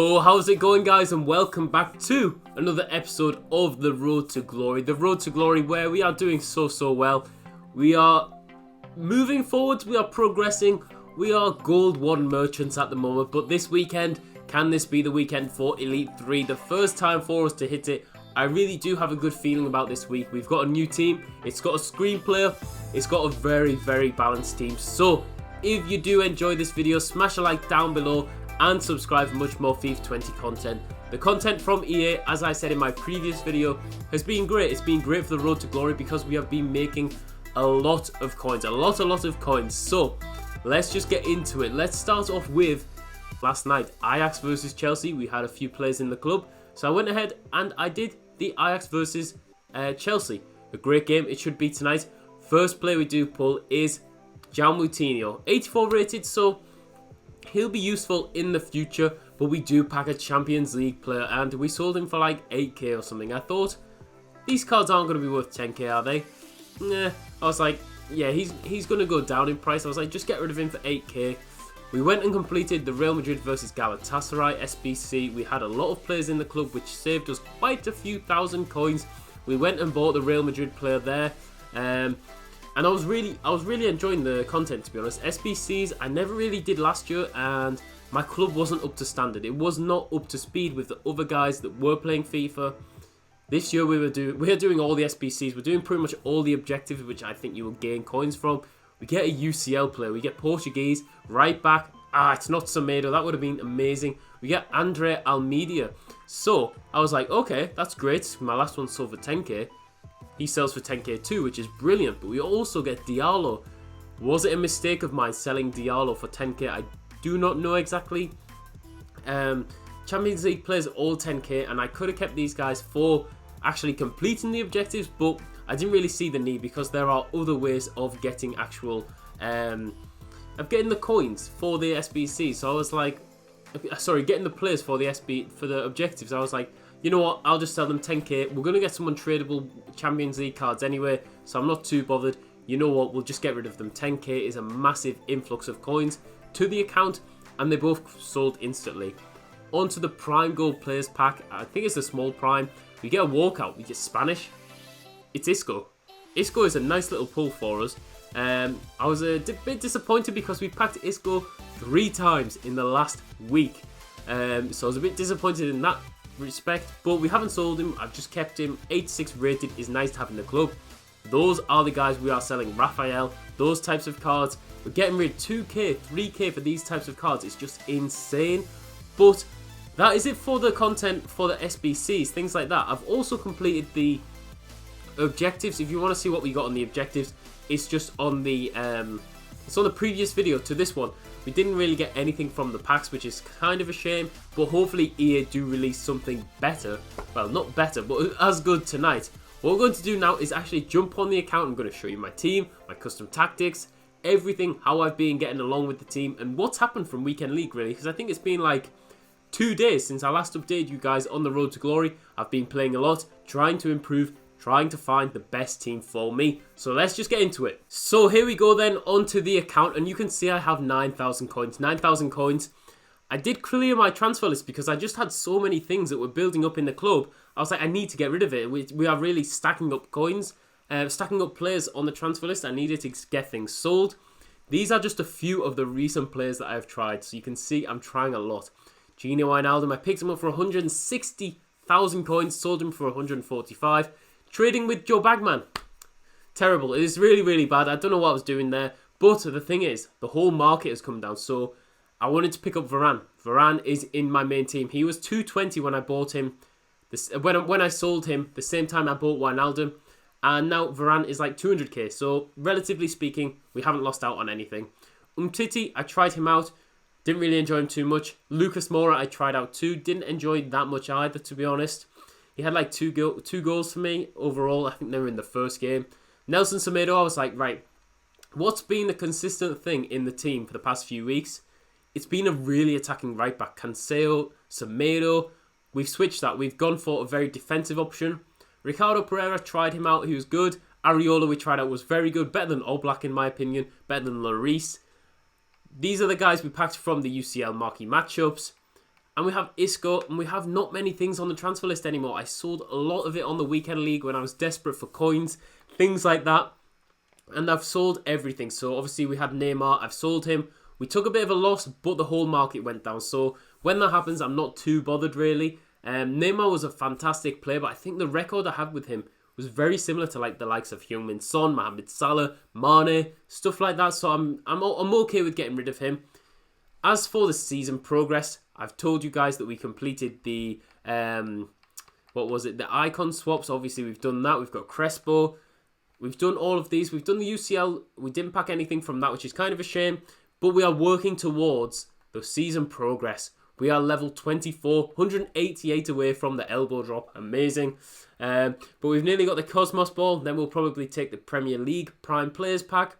Oh, how's it going, guys, and welcome back to another episode of The Road to Glory. The Road to Glory, where we are doing so well. We are moving forward, we are progressing, we are Gold 1 merchants at the moment, but this weekend, can this be the weekend for Elite 3? The first time for us to hit it. I really do have a good feeling about this week. We've got a new team, it's got a screen player, it's got a very balanced team. So, if you do enjoy this video, smash a like down below and subscribe for much more FIFA 20 content. The content from EA, as I said in my previous video, has been great. It's been great for the Road to Glory because we have been making a lot of coins, a lot of coins. So let's just get into it. Let's start off with last night, Ajax versus Chelsea. We had a few players in the club, so I went ahead and I did the Ajax versus Chelsea. A great game. It should be tonight. First player we do pull is Joebagman, 84 rated, so he'll be useful in the future, but we do pack a Champions League player and we sold him for like 8k or something. I thought, these cards aren't going to be worth 10k, are they? Nah, I was like, yeah, he's going to go down in price. I was like, just get rid of him for 8k. We went and completed the Real Madrid versus Galatasaray SBC. We had a lot of players in the club, which saved us quite a few thousand coins. We went and bought the Real Madrid player there. And I was really enjoying the content, to be honest. SBCs I never really did last year, and my club wasn't up to standard. It was not up to speed with the other guys that were playing FIFA. This year we are doing all the SBCs. We're doing pretty much all the objectives, which I think you will gain coins from. We get a UCL player. We get Portuguese right back. It's not Semedo. That would have been amazing. We get Andre Almeida. So I was like, okay, that's great. My last one sold for 10k. He sells for 10k too, which is brilliant. But we also get Diallo. Was it a mistake of mine selling Diallo for 10k? I do not know exactly. Champions League players all 10k, and I could have kept these guys for actually completing the objectives, but I didn't really see the need because there are other ways of getting actual, of getting the coins for the SBC. So I was like, sorry, getting the players for the objectives. I was like, you know what, I'll just sell them 10k. We're going to get some untradeable Champions League cards anyway, so I'm not too bothered. You know what, we'll just get rid of them. 10k is a massive influx of coins to the account, and they both sold instantly. Onto the Prime Gold Players Pack. I think it's a small Prime. We get a walkout. We get Spanish. It's Isco. Isco is a nice little pull for us. I was a bit disappointed because we packed Isco 3 times in the last week. So I was a bit disappointed in that respect, but we haven't sold him. I've just kept him. 86 rated is nice to have in the club. Those are the guys we are selling. Raphael, those types of cards. We're getting rid of 2k, 3k for these types of cards. It's just insane. But that is it for the content for the SBCs, things like that. I've also completed the objectives. If you want to see what we got on the objectives, it's just on the previous video to this one. We didn't really get anything from the packs, which is kind of a shame, but hopefully EA do release something better. Well, not better, but as good tonight. What we're going to do now is actually jump on the account. I'm going to show you my team, my custom tactics, everything, how I've been getting along with the team, and what's happened from Weekend League, really, because I think it's been like 2 days since I last updated you guys on the Road to Glory. I've been playing a lot, trying to improve, trying to find the best team for me. So let's just get into it. So here we go then, onto the account, and you can see I have 9,000 coins. 9,000 coins. I did clear my transfer list because I just had so many things that were building up in the club. I was like, I need to get rid of it. We are really stacking up coins, stacking up players on the transfer list. I needed to get things sold. These are just a few of the recent players that I've tried. So you can see I'm trying a lot. Gino Wijnaldum, I picked him up for 160,000 coins, sold him for 145. Trading with Joebagman. Terrible. It is really bad. I don't know what I was doing there. But the thing is, the whole market has come down. So I wanted to pick up Varane. Varane is in my main team. He was 220 when I bought him. When I sold him, the same time I bought Wijnaldum. And now Varane is like 200k. So relatively speaking, we haven't lost out on anything. Umtiti, I tried him out. Didn't really enjoy him too much. Lucas Moura, I tried out too. Didn't enjoy that much either, to be honest. He had like two goals for me overall. I think they were in the first game. Nelson Semedo, I was like, right, what's been the consistent thing in the team for the past few weeks? It's been a really attacking right back. Cancelo, Semedo, we've switched that. We've gone for a very defensive option. Ricardo Pereira, tried him out. He was good. Areola, we tried out, was very good. Better than Oblak in my opinion. Better than Lloris. These are the guys we packed from the UCL marquee matchups. And we have Isco, and we have not many things on the transfer list anymore. I sold a lot of it on the weekend league when I was desperate for coins, things like that. And I've sold everything. So obviously we had Neymar, I've sold him. We took a bit of a loss, but the whole market went down. So when that happens, I'm not too bothered really. Neymar was a fantastic player, but I think the record I had with him was very similar to like the likes of Heung-min Son, Mohamed Salah, Mane, stuff like that. So I'm okay with getting rid of him. As for the season progress, I've told you guys that we completed the the icon swaps. Obviously we've done that. We've got Crespo. We've done all of these. We've done the UCL. We didn't pack anything from that, which is kind of a shame. But we are working towards the season progress. We are level 24, 188 away from the elbow drop. Amazing. But we've nearly got the Cosmos Ball. Then we'll probably take the Premier League Prime Players Pack.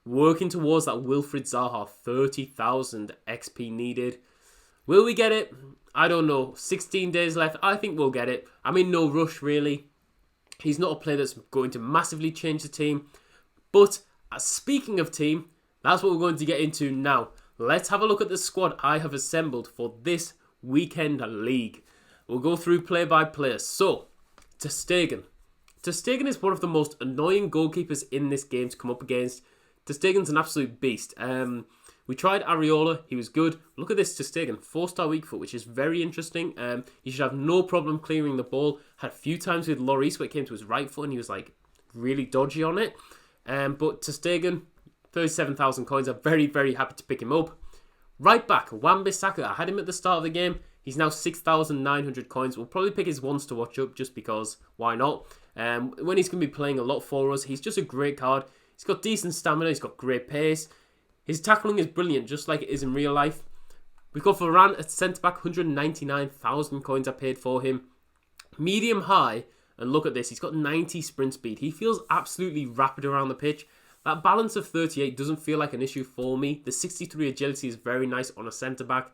Working towards that Wilfried Zaha, 30,000 XP needed. Will we get it? I don't know. 16 days left. I think we'll get it. I'm in no rush, really. He's not a player that's going to massively change the team. But speaking of team, that's what we're going to get into now. Let's have a look at the squad I have assembled for this weekend league. We'll go through player by player. So, Ter Stegen. Ter Stegen is one of the most annoying goalkeepers in this game to come up against. Ter Stegen's an absolute beast. We tried Areola, he was good. Look at this Ter Stegen, 4-star weak foot, which is very interesting. He should have no problem clearing the ball. Had a few times with Lloris where it came to his right foot and he was like really dodgy on it. But Ter Stegen, 37,000 coins. I'm very, very happy to pick him up. Right back, Wan-Bissaka. I had him at the start of the game. He's now 6,900 coins. We'll probably pick his ones to watch up just because, why not? When he's going to be playing a lot for us, he's just a great card. He's got decent stamina. He's got great pace. His tackling is brilliant, just like it is in real life. We've got Varane at centre-back, 199,000 coins I paid for him. Medium-high, and look at this. He's got 90 sprint speed. He feels absolutely rapid around the pitch. That balance of 38 doesn't feel like an issue for me. The 63 agility is very nice on a centre-back.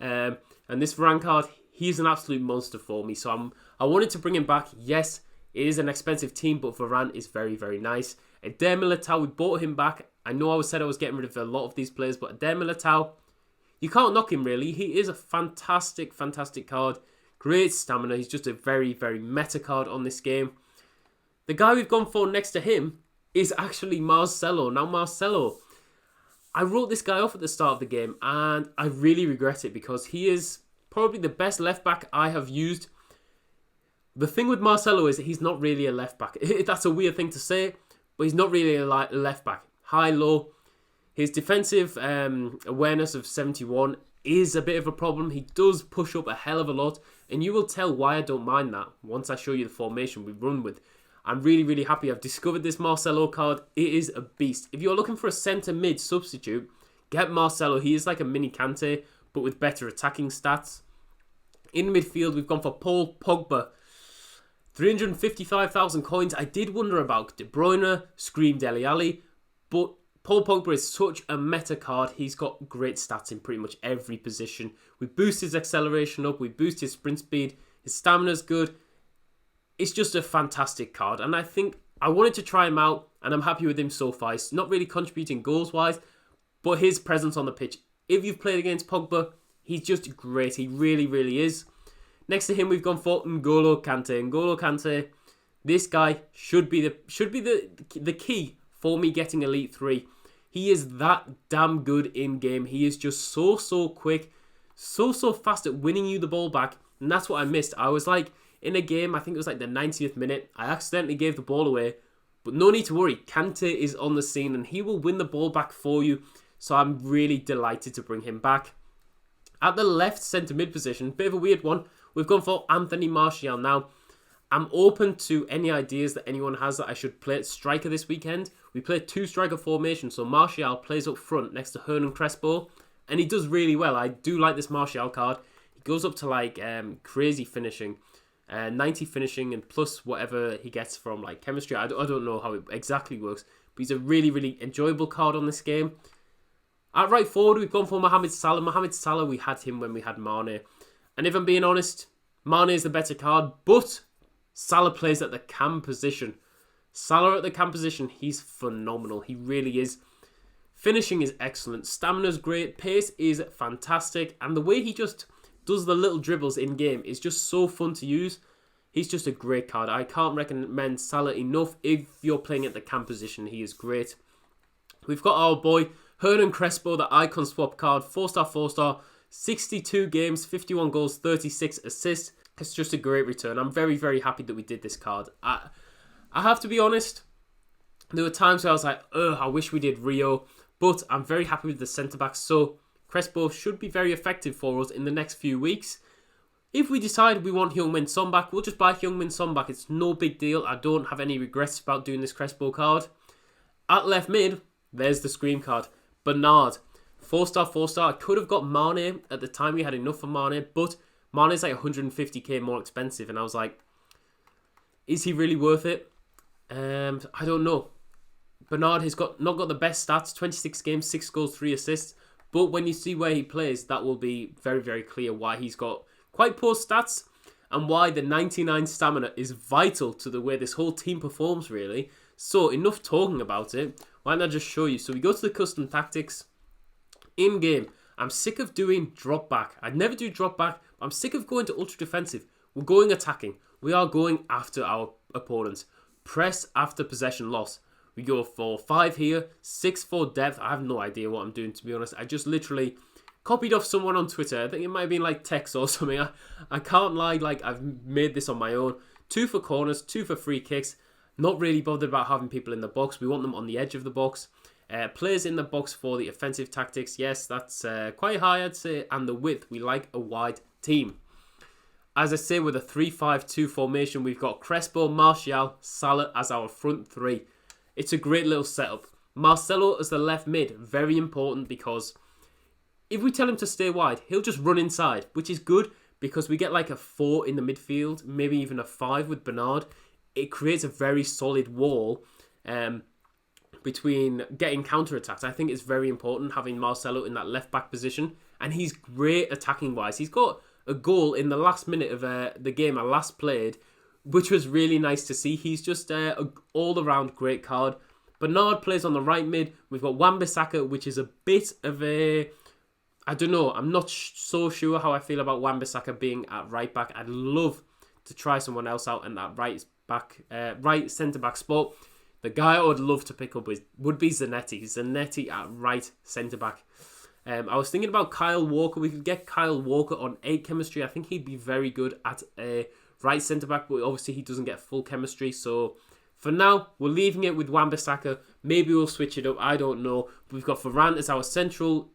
And this Varane card, he's an absolute monster for me. So I wanted to bring him back. Yes, it is an expensive team, but Varane is very, very nice. Eder Militao, we bought him back. I know I said I was getting rid of a lot of these players, but Eder Militao, you can't knock him really. He is a fantastic, fantastic card. Great stamina. He's just a very, very meta card on this game. The guy we've gone for next to him is actually Marcelo. Now Marcelo, I wrote this guy off at the start of the game and I really regret it because he is probably the best left back I have used. The thing with Marcelo is that he's not really a left back. That's a weird thing to say, but he's not really a left back. High, low. His defensive awareness of 71 is a bit of a problem. He does push up a hell of a lot, and you will tell why I don't mind that once I show you the formation we run with. I'm really, really happy I've discovered this Marcelo card. It is a beast. If you're looking for a centre mid substitute, get Marcelo. He is like a mini Kante, but with better attacking stats. In midfield, we've gone for Paul Pogba. 355,000 coins. I did wonder about De Bruyne, Scream Dele Alli, but Paul Pogba is such a meta card. He's got great stats in pretty much every position. We boost his acceleration up. We boost his sprint speed. His stamina's good. It's just a fantastic card. And I think I wanted to try him out. And I'm happy with him so far. He's not really contributing goals-wise. But his presence on the pitch. If you've played against Pogba, he's just great. He really, really is. Next to him, we've gone for N'Golo Kante. N'Golo Kante, this guy should be the key for me getting Elite 3. He is that damn good in-game. He is just so quick, so fast at winning you the ball back. And that's what I missed. I was like, in a game, I think it was like the 90th minute, I accidentally gave the ball away. But no need to worry, Kante is on the scene and he will win the ball back for you. So I'm really delighted to bring him back. At the left centre mid position, bit of a weird one, we've gone for Anthony Martial. Now, I'm open to any ideas that anyone has that I should play at striker this weekend. We play 2-striker formation, so Martial plays up front next to Hernan Crespo, and he does really well. I do like this Martial card. He goes up to like crazy finishing, 90 finishing and plus whatever he gets from like chemistry. I don't know how it exactly works, but he's a really, really enjoyable card on this game. At right forward, we've gone for Mohamed Salah. Mohamed Salah, we had him when we had Mane. And if I'm being honest, Mane is the better card, but Salah plays at the cam position. Salah at the cam position, he's phenomenal. He really is. Finishing is excellent. Stamina's great. Pace is fantastic. And the way he just does the little dribbles in game. It's just so fun to use. He's just a great card. I can't recommend Salah enough. If you're playing at the cam position, he is great. We've got our boy Hernan Crespo, the icon swap card. 4-star, 4-star. 62 games, 51 goals, 36 assists. It's just a great return. I'm very, very happy that we did this card. I have to be honest. There were times where I was like, I wish we did Rio. But I'm very happy with the centre-backs. So Crespo should be very effective for us in the next few weeks. If we decide we want Heung-min Son back, we'll just buy Heung-min Son back. It's no big deal. I don't have any regrets about doing this Crespo card. At left mid, there's the Scream card. Bernard, 4-star, 4-star. I could have got Mane. At the time, we had enough for Mane. But Mane's like 150k more expensive. And I was like, is he really worth it? I don't know. Bernard has not got the best stats. 26 games, 6 goals, 3 assists. But when you see where he plays, that will be very, very clear why he's got quite poor stats and why the 99 stamina is vital to the way this whole team performs, really. So, enough talking about it. Why don't I just show you? So, we go to the custom tactics. In-game, I'm sick of doing drop back. I'd never do drop back. I'm sick of going to ultra defensive. We're going attacking. We are going after our opponents. Press after possession loss. We go for 5 here, 6 for depth. I have no idea what I'm doing, to be honest. I just literally copied off someone on Twitter. I think it might have been like Tex or something. I can't lie, like I've made this on my own. 2 for corners, 2 for free kicks. Not really bothered about having people in the box. We want them on the edge of the box. Players in the box for the offensive tactics. Yes, that's quite high, I'd say. And the width, we like a wide team. As I say, with a 3-5-2 formation, we've got Crespo, Martial, Salah as our front 3. It's a great little setup. Marcelo as the left mid, very important because if we tell him to stay wide, he'll just run inside, which is good because we get like a 4 in the midfield, maybe even a 5 with Bernard. It creates a very solid wall between getting counter-attacks. I think it's very important having Marcelo in that left-back position, and he's great attacking-wise. He's got a goal in the last minute of the game I last played, which was really nice to see. He's just an all-around great card. Bernard plays on the right mid. We've got Wan-Bissaka, which is a bit of a... I don't know. I'm not so sure how I feel about Wan-Bissaka being at right back. I'd love to try someone else out in that right centre-back spot. The guy I would love to pick up would be Zanetti. Zanetti at right centre-back. I was thinking about Kyle Walker. We could get Kyle Walker on 8 chemistry. I think he'd be very good at a right centre-back, but obviously he doesn't get full chemistry. So for now, we're leaving it with Wan-Bissaka. Maybe we'll switch it up. I don't know. We've got Varane as our central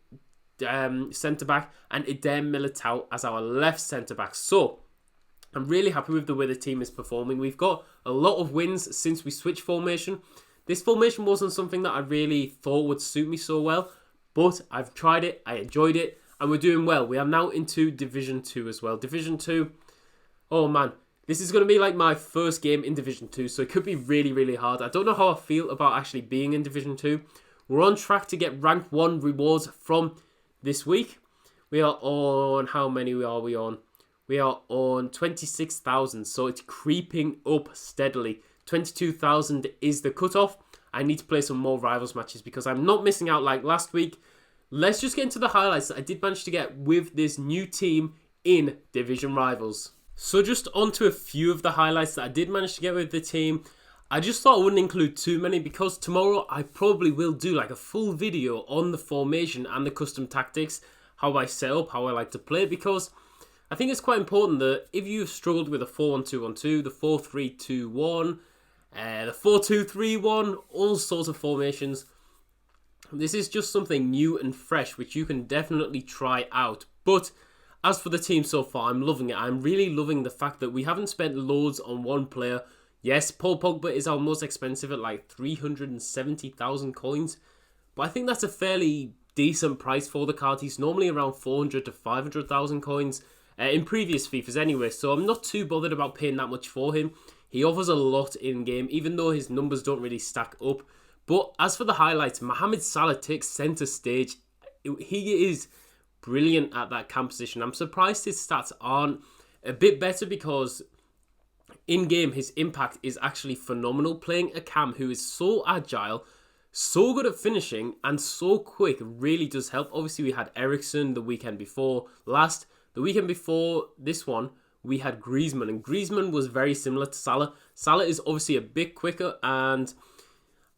centre-back and Eder Militao as our left centre-back. So I'm really happy with the way the team is performing. We've got a lot of wins since we switched formation. This formation wasn't something that I really thought would suit me so well, but I've tried it, I enjoyed it, and we're doing well. We are now into Division 2 as well. Division 2, oh man, this is going to be like my first game in Division 2, so it could be really, really hard. I don't know how I feel about actually being in Division 2. We're on track to get Rank 1 rewards from this week. We are on, how many are we on? We are on 26,000, so it's creeping up steadily. 22,000 is the cutoff. I need to play some more Rivals matches because I'm not missing out like last week. Let's just get into the highlights that I did manage to get with this new team in Division Rivals. So just onto a few of the highlights that I did manage to get with the team. I just thought I wouldn't include too many because tomorrow I probably will do like a full video on the formation and the custom tactics, how I set up, how I like to play, because I think it's quite important that if you've struggled with a 4-1-2-1-2, the 4-3-2-1, the 4-2-3-1, all sorts of formations, this is just something new and fresh which you can definitely try out. But as for the team so far, I'm loving it. I'm really loving the fact that we haven't spent loads on one player. Yes, Paul Pogba is our most expensive at like 370,000 coins, but I think that's a fairly decent price for the card. He's normally around 400 to 500,000 coins. In previous FIFAs anyway, so I'm not too bothered about paying that much for him. He offers a lot in-game, even though his numbers don't really stack up. But as for the highlights, Mohamed Salah takes centre stage. He is brilliant at that cam position. I'm surprised his stats aren't a bit better because in-game his impact is actually phenomenal. Playing a cam who is so agile, so good at finishing, and so quick really does help. Obviously, we had Eriksen the weekend before last. The weekend before this one, we had Griezmann, and Griezmann was very similar to Salah. Salah is obviously a bit quicker, and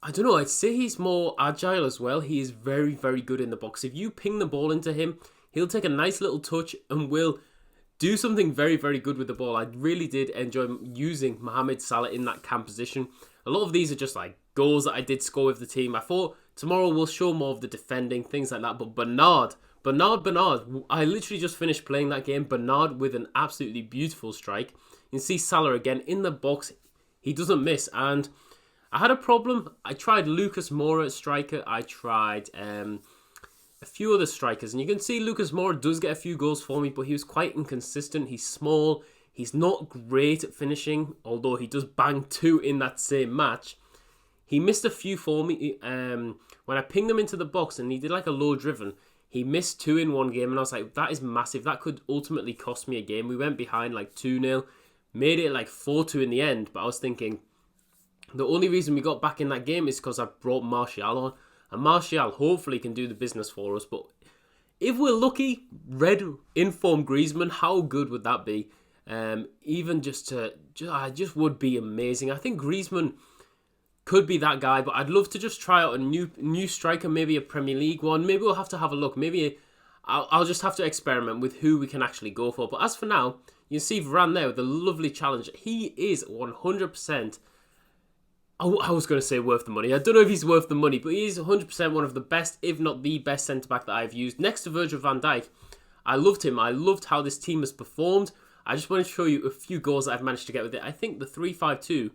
I don't know, I'd say he's more agile as well. He is very, very good in the box. If you ping the ball into him, he'll take a nice little touch and will do something very, very good with the ball. I really did enjoy using Mohamed Salah in that cam position. A lot of these are just like goals that I did score with the team. I thought tomorrow we'll show more of the defending, things like that. But Bernard, I literally just finished playing that game. Bernard with an absolutely beautiful strike. You can see Salah again in the box. He doesn't miss. And I had a problem. I tried Lucas Moura at striker. I tried a few other strikers. And you can see Lucas Moura does get a few goals for me, but he was quite inconsistent. He's small. He's not great at finishing, although he does bang 2 in that same match. He missed a few for me. When I pinged him into the box and he did like a low driven, he missed 2 in one game. And I was like, that is massive. That could ultimately cost me a game. We went behind like 2-0. Made it like 4-2 in the end. But I was thinking, the only reason we got back in that game is because I brought Martial on. And Martial hopefully can do the business for us. But if we're lucky, red inform Griezmann, how good would that be? Even just would be amazing. I think Griezmann could be that guy, but I'd love to just try out a new striker, maybe a Premier League one. Maybe we'll have to have a look. Maybe I'll just have to experiment with who we can actually go for. But as for now, you can see Varane there with a lovely challenge. He is 100%. I was going to say worth the money. I don't know if he's worth the money, but he is 100% one of the best, if not the best centre-back that I've used. Next to Virgil van Dijk, I loved him. I loved how this team has performed. I just wanted to show you a few goals that I've managed to get with it. I think the 3-5-2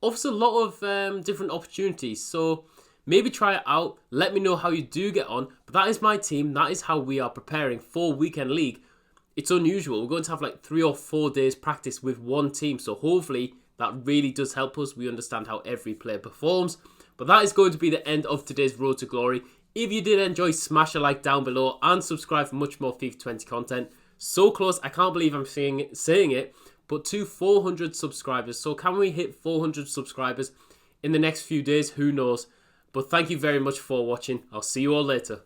offers a lot of different opportunities. So maybe try it out. Let me know how you do get on. But that is my team. That is how we are preparing for Weekend League. It's unusual. We're going to have like 3 or 4 days practice with one team. So hopefully that really does help us. We understand how every player performs. But that is going to be the end of today's Road to Glory. If you did enjoy, smash a like down below and subscribe for much more FIFA 20 content. So close, I can't believe I'm saying it, but to 400 subscribers. So can we hit 400 subscribers in the next few days? Who knows? But thank you very much for watching. I'll see you all later.